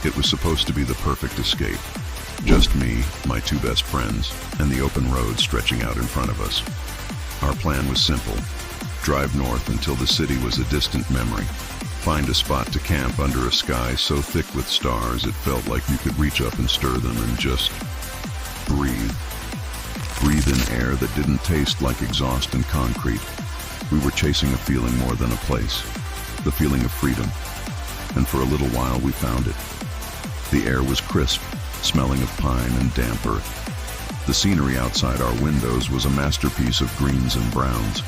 It was supposed to be the perfect escape. Just me, my two best friends, and the open road stretching out in front of us. Our plan was simple. Drive north until the city was a distant memory. Find a spot to camp under a sky so thick with stars it felt like you could reach up and stir them, and just breathe. Breathe in air that didn't taste like exhaust and concrete. We were chasing a feeling more than a place. The feeling of freedom. And for a little while we found it. The air was crisp, smelling of pine and damp earth. The scenery outside our windows was a masterpiece of greens and browns.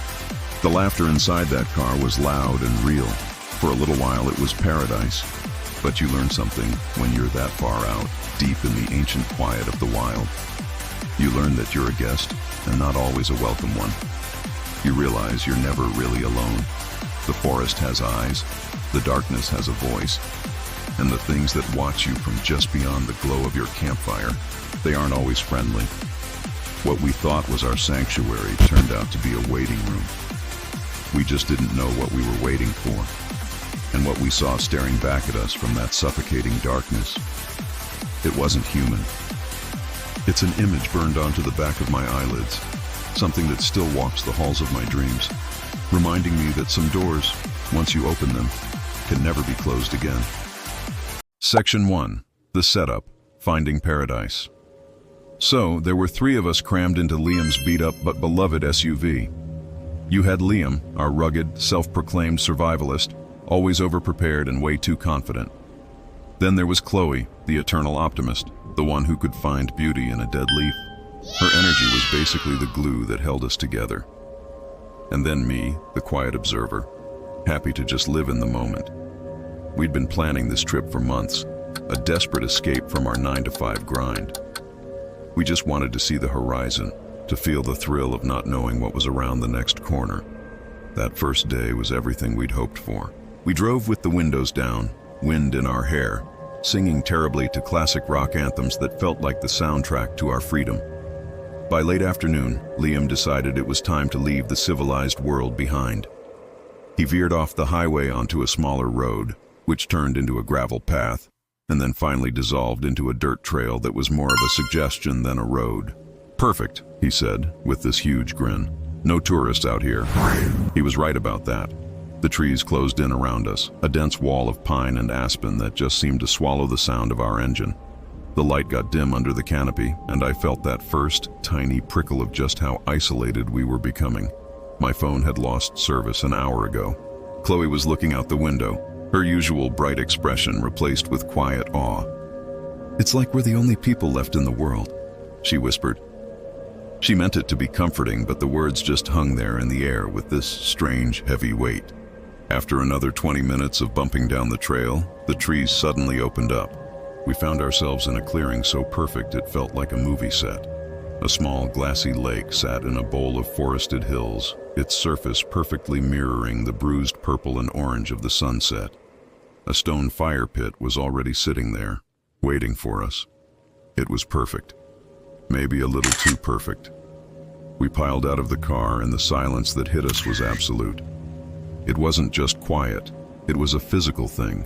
The laughter inside that car was loud and real. For a little while it was paradise. But you learn something when you're that far out, deep in the ancient quiet of the wild. You learn that you're a guest, and not always a welcome one. You realize you're never really alone. The forest has eyes, the darkness has a voice, and the things that watch you from just beyond the glow of your campfire, they aren't always friendly. What we thought was our sanctuary turned out to be a waiting room. We just didn't know what we were waiting for, and what we saw staring back at us from that suffocating darkness. It wasn't human. It's an image burned onto the back of my eyelids, something that still walks the halls of my dreams, reminding me that some doors, once you open them, can never be closed again. Section 1. The Setup, Finding Paradise. So, there were 3 of us crammed into Liam's beat-up but beloved SUV. You had Liam, our rugged, self-proclaimed survivalist, always over-prepared and way too confident. Then there was Chloe, the eternal optimist, the one who could find beauty in a dead leaf. Her energy was basically the glue that held us together. And then me, the quiet observer, happy to just live in the moment. We'd been planning this trip for months, a desperate escape from our 9-to-5 grind. We just wanted to see the horizon, to feel the thrill of not knowing what was around the next corner. That first day was everything we'd hoped for. We drove with the windows down, wind in our hair, singing terribly to classic rock anthems that felt like the soundtrack to our freedom. By late afternoon, Liam decided it was time to leave the civilized world behind. He veered off the highway onto a smaller road, which turned into a gravel path, and then finally dissolved into a dirt trail that was more of a suggestion than a road. "Perfect," he said, with this huge grin. "No tourists out here." He was right about that. The trees closed in around us, a dense wall of pine and aspen that just seemed to swallow the sound of our engine. The light got dim under the canopy, and I felt that first, tiny prickle of just how isolated we were becoming. My phone had lost service an hour ago. Chloe was looking out the window, her usual bright expression replaced with quiet awe. "It's like we're the only people left in the world," she whispered. She meant it to be comforting, but the words just hung there in the air with this strange, heavy weight. After another 20 minutes of bumping down the trail, the trees suddenly opened up. We found ourselves in a clearing so perfect it felt like a movie set. A small, glassy lake sat in a bowl of forested hills, its surface perfectly mirroring the bruised purple and orange of the sunset. A stone fire pit was already sitting there, waiting for us. It was perfect. Maybe a little too perfect. We piled out of the car, and the silence that hit us was absolute. It wasn't just quiet, it was a physical thing.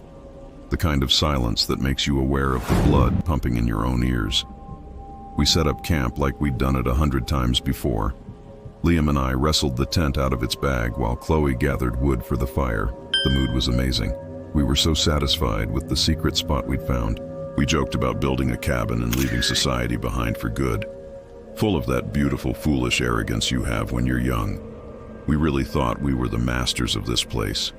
The kind of silence that makes you aware of the blood pumping in your own ears. We set up camp like we'd done it 100 times before. Liam and I wrestled the tent out of its bag while Chloe gathered wood for the fire. The mood was amazing. We were so satisfied with the secret spot we'd found. We joked about building a cabin and leaving society behind for good. Full of that beautiful, foolish arrogance you have when you're young. We really thought we were the masters of this place.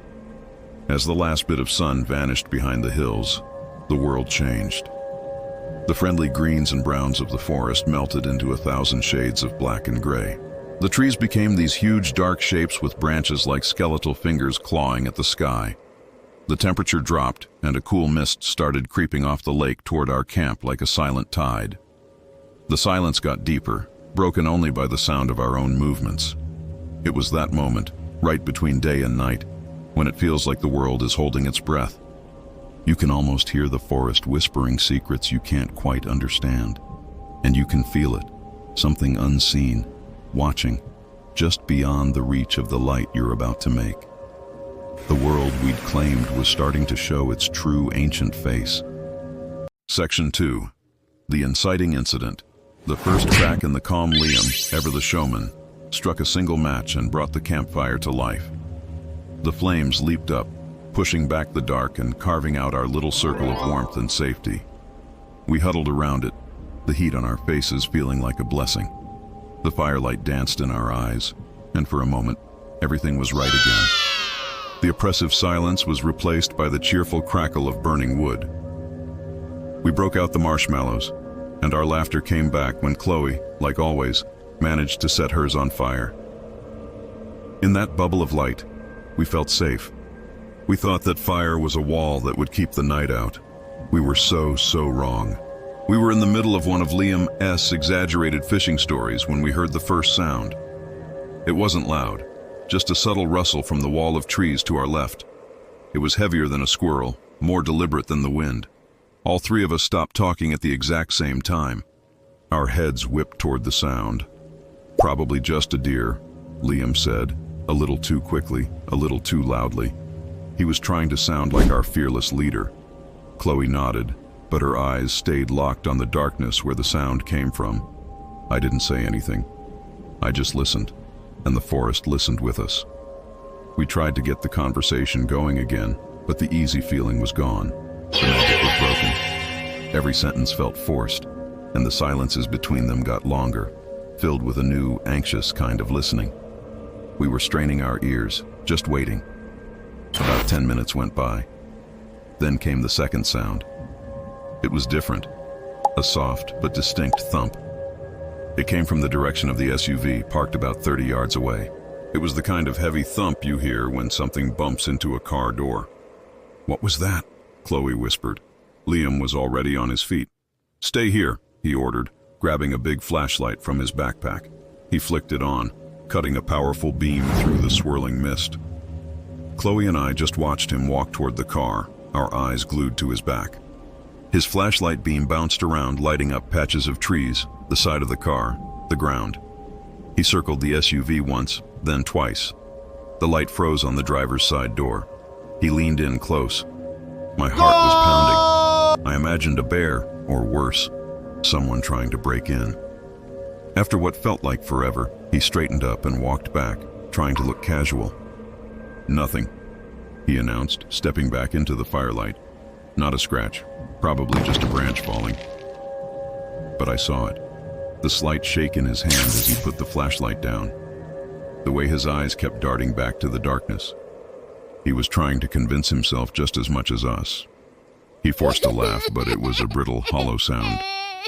As the last bit of sun vanished behind the hills, the world changed. The friendly greens and browns of the forest melted into 1,000 shades of black and gray. The trees became these huge dark shapes with branches like skeletal fingers clawing at the sky. The temperature dropped, and a cool mist started creeping off the lake toward our camp like a silent tide. The silence got deeper, broken only by the sound of our own movements. It was that moment, right between day and night, when it feels like the world is holding its breath. You can almost hear the forest whispering secrets you can't quite understand. And you can feel it, something unseen, watching, just beyond the reach of the light you're about to make. The world we'd claimed was starting to show its true ancient face. Section 2. The inciting incident. The first crack in the calm Liam, ever the showman, struck a single match and brought the campfire to life. The flames leaped up, pushing back the dark and carving out our little circle of warmth and safety. We huddled around it, the heat on our faces feeling like a blessing. The firelight danced in our eyes, and for a moment, everything was right again. The oppressive silence was replaced by the cheerful crackle of burning wood. We broke out the marshmallows, and our laughter came back when Chloe, like always, managed to set hers on fire. In that bubble of light, we felt safe. We thought that fire was a wall that would keep the night out. We were so wrong. We were in the middle of one of Liam's exaggerated fishing stories when we heard the first sound. It wasn't loud, just a subtle rustle from the wall of trees to our left. It was heavier than a squirrel, more deliberate than the wind. All three of us stopped talking at the exact same time. Our heads whipped toward the sound. "Probably just a deer," Liam said, a little too quickly, a little too loudly. He was trying to sound like our fearless leader. Chloe nodded, but her eyes stayed locked on the darkness where the sound came from. I didn't say anything. I just listened, and the forest listened with us. We tried to get the conversation going again, but the easy feeling was gone. The magic was broken. Every sentence felt forced, and the silences between them got longer, filled with a new, anxious kind of listening. We were straining our ears, just waiting. About 10 minutes went by. Then came the second sound. It was different, a soft but distinct thump. It came from the direction of the SUV, parked about 30 yards away. It was the kind of heavy thump you hear when something bumps into a car door. "What was that?" Chloe whispered. Liam was already on his feet. "Stay here," he ordered, grabbing a big flashlight from his backpack. He flicked it on, cutting a powerful beam through the swirling mist. Chloe and I just watched him walk toward the car, our eyes glued to his back. His flashlight beam bounced around, lighting up patches of trees, the side of the car, the ground. He circled the SUV once, then twice. The light froze on the driver's side door. He leaned in close. My heart was pounding. I imagined a bear, or worse, someone trying to break in. After what felt like forever, he straightened up and walked back, trying to look casual. "Nothing," he announced, stepping back into the firelight. "Not a scratch, probably just a branch falling." But I saw it, the slight shake in his hand as he put the flashlight down, the way his eyes kept darting back to the darkness. He was trying to convince himself just as much as us. He forced a laugh, but it was a brittle, hollow sound.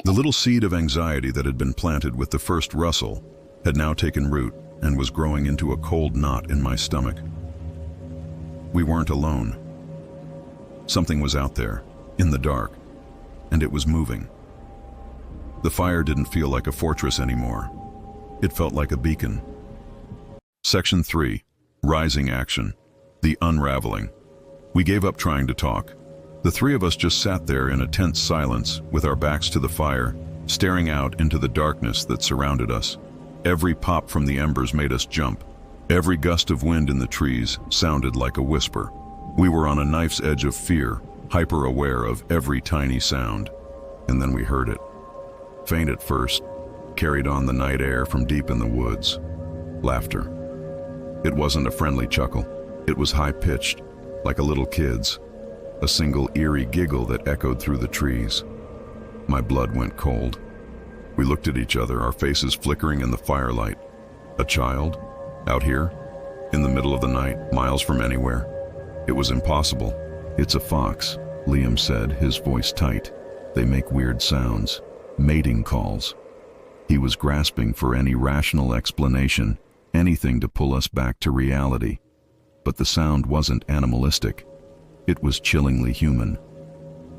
The little seed of anxiety that had been planted with the first rustle had now taken root and was growing into a cold knot in my stomach. We weren't alone. Something was out there, in the dark, and it was moving. The fire didn't feel like a fortress anymore. It felt like a beacon. Section 3. Rising action. The unraveling. We gave up trying to talk. The three of us just sat there in a tense silence, with our backs to the fire, staring out into the darkness that surrounded us. Every pop from the embers made us jump. Every gust of wind in the trees sounded like a whisper. We were on a knife's edge of fear, hyper-aware of every tiny sound. And then we heard it. Faint at first, carried on the night air from deep in the woods. Laughter. It wasn't a friendly chuckle. It was high-pitched, like a little kid's. A single eerie giggle that echoed through the trees. My blood went cold. We looked at each other, our faces flickering in the firelight. A child? Out here? In the middle of the night, miles from anywhere? It was impossible. "It's a fox," Liam said, his voice tight. "They make weird sounds. Mating calls." He was grasping for any rational explanation, anything to pull us back to reality. But the sound wasn't animalistic. It was chillingly human.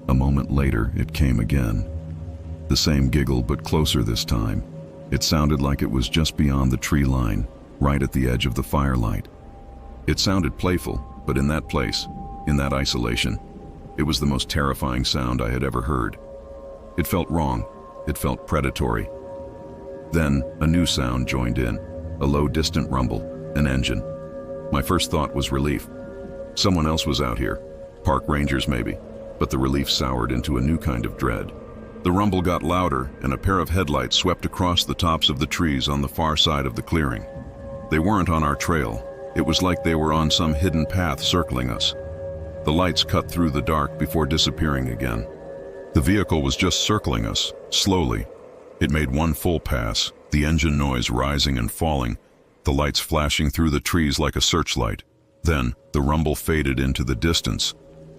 A moment later, it came again. The same giggle, but closer this time. It sounded like it was just beyond the tree line, right at the edge of the firelight. It sounded playful, but in that place, in that isolation, it was the most terrifying sound I had ever heard. It felt wrong. It felt predatory. Then, a new sound joined in, a low, distant rumble, an engine. My first thought was relief. Someone else was out here. Park rangers, maybe. but the relief soured into a new kind of dread. The rumble got louder, and a pair of headlights swept across the tops of the trees on the far side of the clearing. They weren't on our trail. It was like they were on some hidden path circling us. The lights cut through the dark before disappearing again. The vehicle was just circling us, slowly. It made one full pass, the engine noise rising and falling, the lights flashing through the trees like a searchlight. Then, the rumble faded into the distance,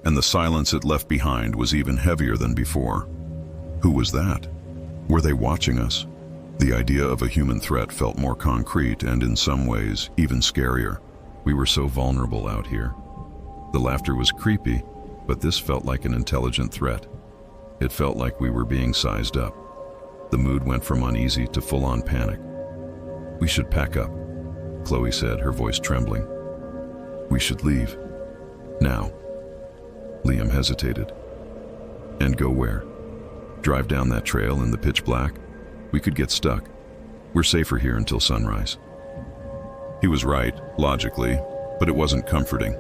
and the silence it left behind was even heavier than before. Who was that? Were they watching us? The idea of a human threat felt more concrete and, in some ways, even scarier. We were so vulnerable out here. The laughter was creepy, but this felt like an intelligent threat. It felt like we were being sized up. The mood went from uneasy to full-on panic. "We should pack up," Chloe said, her voice trembling. "We should leave. Now." Liam hesitated. "And go where? Drive down that trail in the pitch black? We could get stuck. We're safer here until sunrise." He was right, logically, but it wasn't comforting.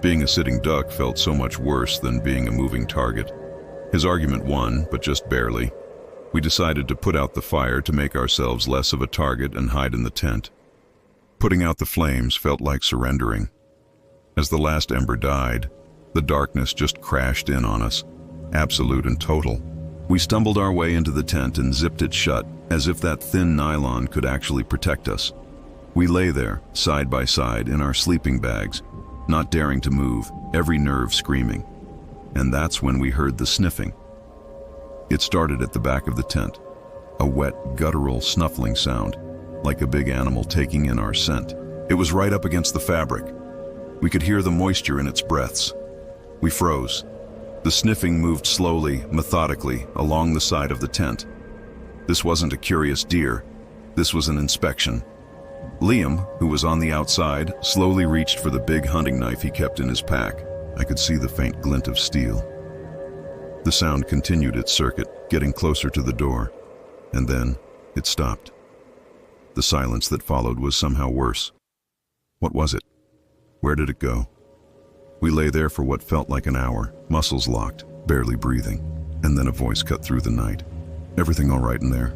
Being a sitting duck felt so much worse than being a moving target. His argument won, but just barely. We decided to put out the fire to make ourselves less of a target and hide in the tent. Putting out the flames felt like surrendering. As the last ember died, the darkness just crashed in on us, absolute and total. We stumbled our way into the tent and zipped it shut, as if that thin nylon could actually protect us. We lay there, side by side, in our sleeping bags, not daring to move, every nerve screaming. And that's when we heard the sniffing. It started at the back of the tent, a wet, guttural, snuffling sound, like a big animal taking in our scent. It was right up against the fabric. We could hear the moisture in its breaths. We froze. The sniffing moved slowly, methodically, along the side of the tent. This wasn't a curious deer. This was an inspection. Liam, who was on the outside, slowly reached for the big hunting knife he kept in his pack. I could see the faint glint of steel. The sound continued its circuit, getting closer to the door, and then it stopped. The silence that followed was somehow worse. What was it? Where did it go? We lay there for what felt like an hour, muscles locked, barely breathing, and then a voice cut through the night. "Everything all right in there?"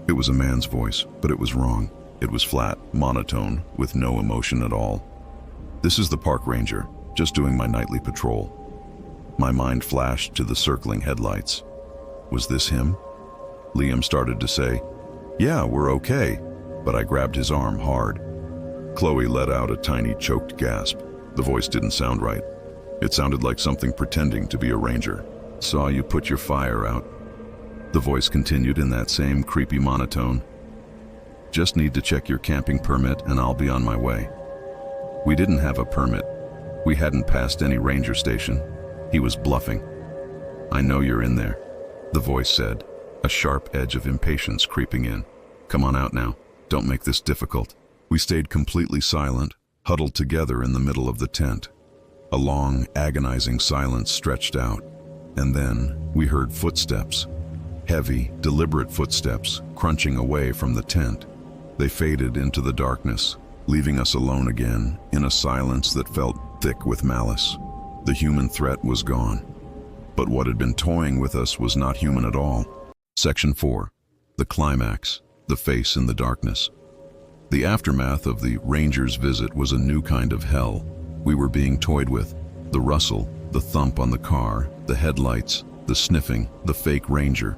It was a man's voice, but it was wrong. It was flat, monotone, with no emotion at all. "This is the park ranger, just doing my nightly patrol." My mind flashed to the circling headlights. Was this him? Liam started to say, "Yeah, we're okay," but I grabbed his arm hard. Chloe let out a tiny choked gasp. The voice didn't sound right. It sounded like something pretending to be a ranger. "Saw you put your fire out." The voice continued in that same creepy monotone. "Just need to check your camping permit and I'll be on my way." We didn't have a permit. We hadn't passed any ranger station. He was bluffing. "I know you're in there," the voice said, a sharp edge of impatience creeping in. "Come on out now. Don't make this difficult." We stayed completely silent, huddled together in the middle of the tent. A long, agonizing silence stretched out, and then we heard footsteps. Heavy, deliberate footsteps, crunching away from the tent. They faded into the darkness, leaving us alone again, in a silence that felt thick with malice. The human threat was gone. But what had been toying with us was not human at all. Section 4. The climax. The face in the darkness. The aftermath of the ranger's visit was a new kind of hell. We were being toyed with. The rustle, the thump on the car, the headlights, the sniffing, the fake ranger.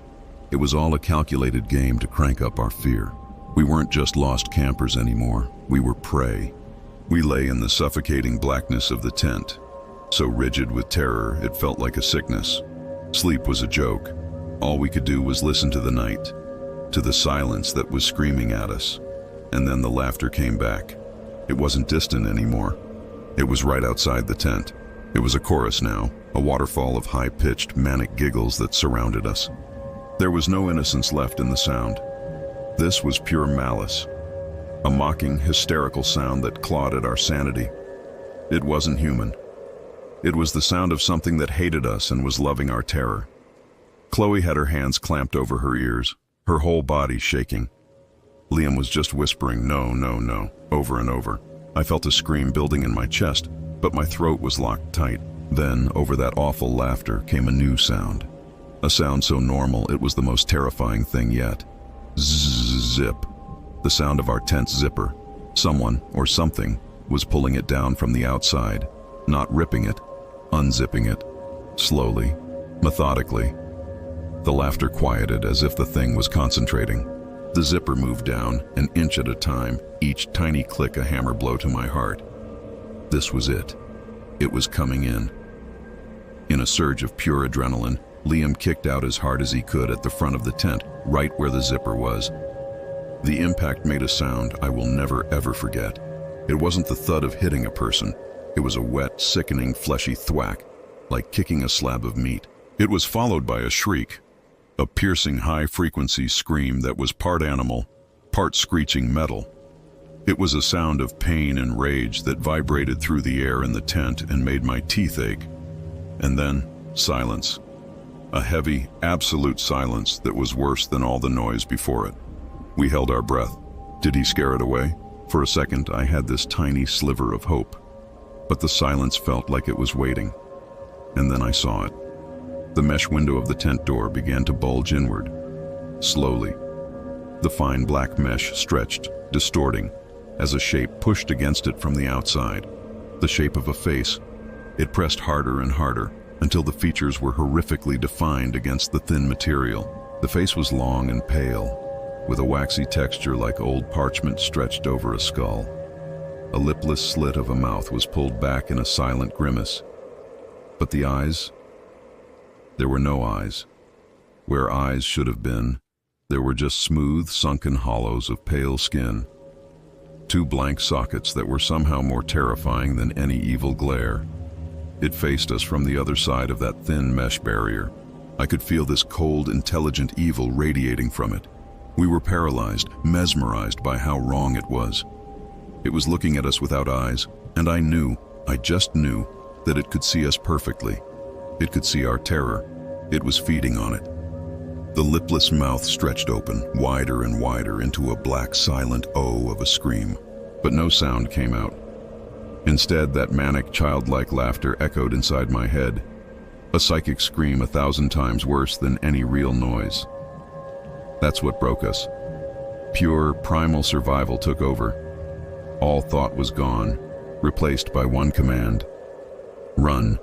It was all a calculated game to crank up our fear. We weren't just lost campers anymore. We were prey. We lay in the suffocating blackness of the tent, so rigid with terror it felt like a sickness. Sleep was a joke. All we could do was listen to the night, to the silence that was screaming at us. And then the laughter came back. It wasn't distant anymore. It was right outside the tent. It was a chorus now, a waterfall of high-pitched, manic giggles that surrounded us. There was no innocence left in the sound. This was pure malice, a mocking, hysterical sound that clawed at our sanity. It wasn't human. It was the sound of something that hated us and was loving our terror. Chloe had her hands clamped over her ears, her whole body shaking. Liam was just whispering, "No, no, no," over and over. I felt a scream building in my chest, but my throat was locked tight. Then, over that awful laughter, came a new sound. A sound so normal it was the most terrifying thing yet. Zip. The sound of our tent's zipper. Someone, or something, was pulling it down from the outside, not ripping it, unzipping it, slowly, methodically. The laughter quieted as if the thing was concentrating. The zipper moved down, an inch at a time, each tiny click a hammer blow to my heart. This was it. It was coming in. In a surge of pure adrenaline, Liam kicked out as hard as he could at the front of the tent, right where the zipper was. The impact made a sound I will never ever forget. It wasn't the thud of hitting a person. It was a wet, sickening, fleshy thwack, like kicking a slab of meat. It was followed by a shriek, a piercing high-frequency scream that was part animal, part screeching metal. It was a sound of pain and rage that vibrated through the air in the tent and made my teeth ache. And then, silence. A heavy, absolute silence that was worse than all the noise before it. We held our breath. Did he scare it away? For a second, I had this tiny sliver of hope. But the silence felt like it was waiting. And then I saw it. The mesh window of the tent door began to bulge inward. Slowly. The fine black mesh stretched, distorting, as a shape pushed against it from the outside. The shape of a face. It pressed harder and harder, until the features were horrifically defined against the thin material. The face was long and pale, with a waxy texture like old parchment stretched over a skull. A lipless slit of a mouth was pulled back in a silent grimace. But the eyes? There were no eyes. Where eyes should have been, there were just smooth, sunken hollows of pale skin. Two blank sockets that were somehow more terrifying than any evil glare. It faced us from the other side of that thin mesh barrier. I could feel this cold, intelligent evil radiating from it. We were paralyzed, mesmerized by how wrong it was. It was looking at us without eyes, and I just knew, that it could see us perfectly. It could see our terror. It was feeding on it. The lipless mouth stretched open, wider and wider, into a black, silent O of a scream. But no sound came out. Instead, that manic, childlike laughter echoed inside my head. A psychic scream 1,000 times worse than any real noise. That's what broke us. Pure, primal survival took over. All thought was gone, replaced by one command: run.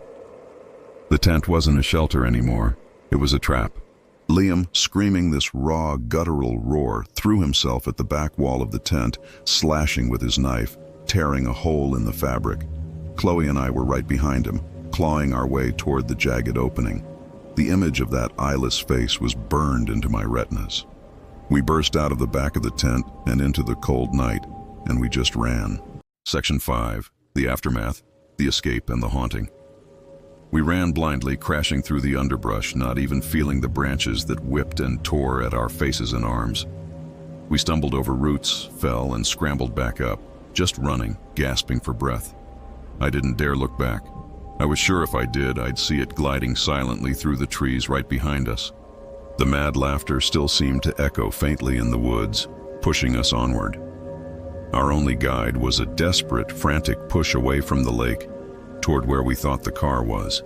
The tent wasn't a shelter anymore. It was a trap. Liam, screaming this raw, guttural roar, threw himself at the back wall of the tent, slashing with his knife, tearing a hole in the fabric. Chloe and I were right behind him, clawing our way toward the jagged opening. The image of that eyeless face was burned into my retinas. We burst out of the back of the tent and into the cold night, and we just ran. Section 5. The Aftermath, the Escape, and the Haunting. We ran blindly, crashing through the underbrush, not even feeling the branches that whipped and tore at our faces and arms. We stumbled over roots, fell, and scrambled back up, just running, gasping for breath. I didn't dare look back. I was sure if I did, I'd see it gliding silently through the trees right behind us. The mad laughter still seemed to echo faintly in the woods, pushing us onward. Our only guide was a desperate, frantic push away from the lake, toward where we thought the car was.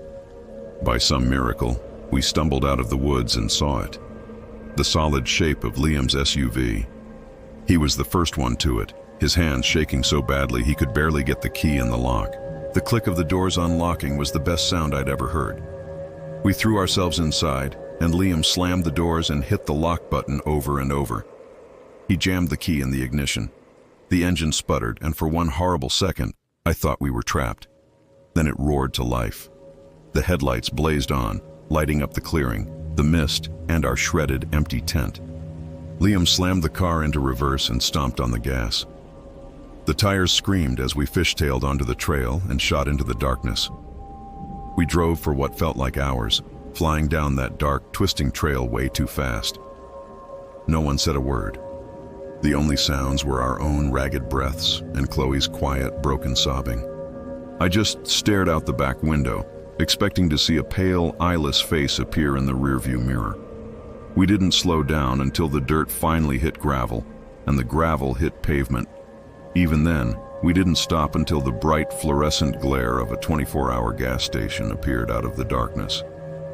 By some miracle, we stumbled out of the woods and saw it. The solid shape of Liam's SUV. He was the first one to it, his hands shaking so badly he could barely get the key in the lock. The click of the doors unlocking was the best sound I'd ever heard. We threw ourselves inside, and Liam slammed the doors and hit the lock button over and over. He jammed the key in the ignition. The engine sputtered, and for one horrible second, I thought we were trapped. Then it roared to life. The headlights blazed on, lighting up the clearing, the mist, and our shredded, empty tent. Liam slammed the car into reverse and stomped on the gas. The tires screamed as we fishtailed onto the trail and shot into the darkness. We drove for what felt like hours, flying down that dark, twisting trail way too fast. No one said a word. The only sounds were our own ragged breaths and Chloe's quiet, broken sobbing. I just stared out the back window, expecting to see a pale, eyeless face appear in the rearview mirror. We didn't slow down until the dirt finally hit gravel, and the gravel hit pavement. Even then, We didn't stop until the bright fluorescent glare of a 24-hour gas station appeared out of the darkness.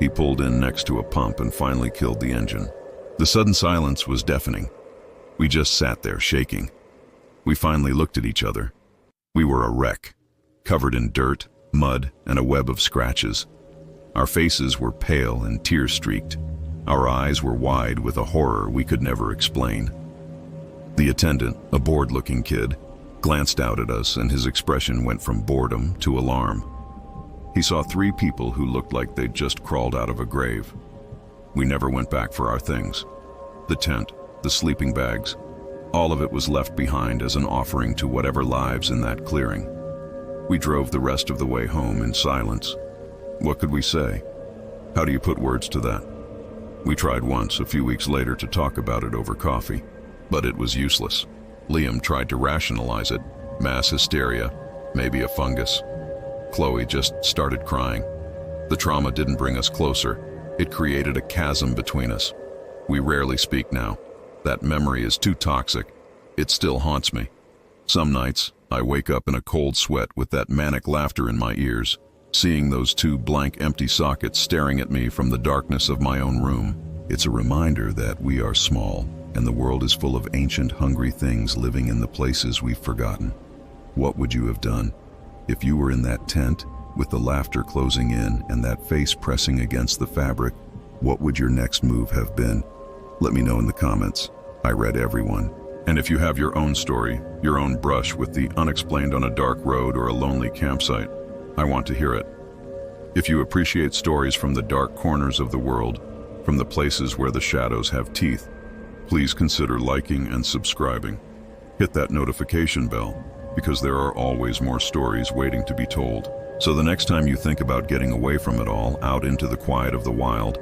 He pulled in next to a pump and finally killed the engine. The sudden silence was deafening. We just sat there, shaking. We finally looked at each other. We were a wreck, covered in dirt, mud, and a web of scratches. Our faces were pale and tear-streaked. Our eyes were wide with a horror we could never explain. The attendant, a bored-looking kid, glanced out at us, and his expression went from boredom to alarm. He saw 3 people who looked like they'd just crawled out of a grave. We never went back for our things. The tent, the sleeping bags, all of it was left behind as an offering to whatever lives in that clearing. We drove the rest of the way home in silence. What could we say? How do you put words to that? We tried once, a few weeks later, to talk about it over coffee, but it was useless. Liam tried to rationalize it. Mass hysteria, maybe a fungus. Chloe just started crying. The trauma didn't bring us closer. It created a chasm between us. We rarely speak now. That memory is too toxic. It still haunts me. Some nights, I wake up in a cold sweat with that manic laughter in my ears, seeing those 2 blank empty sockets staring at me from the darkness of my own room. It's a reminder that we are small, and the world is full of ancient, hungry things living in the places we've forgotten. What would you have done if you were in that tent with the laughter closing in and that face pressing against the fabric? What would your next move have been? Let me know in the comments. I read everyone. And if you have your own story, your own brush with the unexplained on a dark road or a lonely campsite, I want to hear it. If you appreciate stories from the dark corners of the world, from the places where the shadows have teeth, please consider liking and subscribing. Hit that notification bell, because there are always more stories waiting to be told. So the next time you think about getting away from it all, out into the quiet of the wild,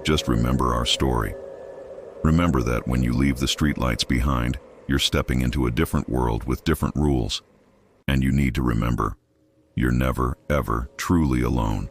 just remember our story. Remember that when you leave the streetlights behind, you're stepping into a different world with different rules. And you need to remember, you're never, ever truly alone.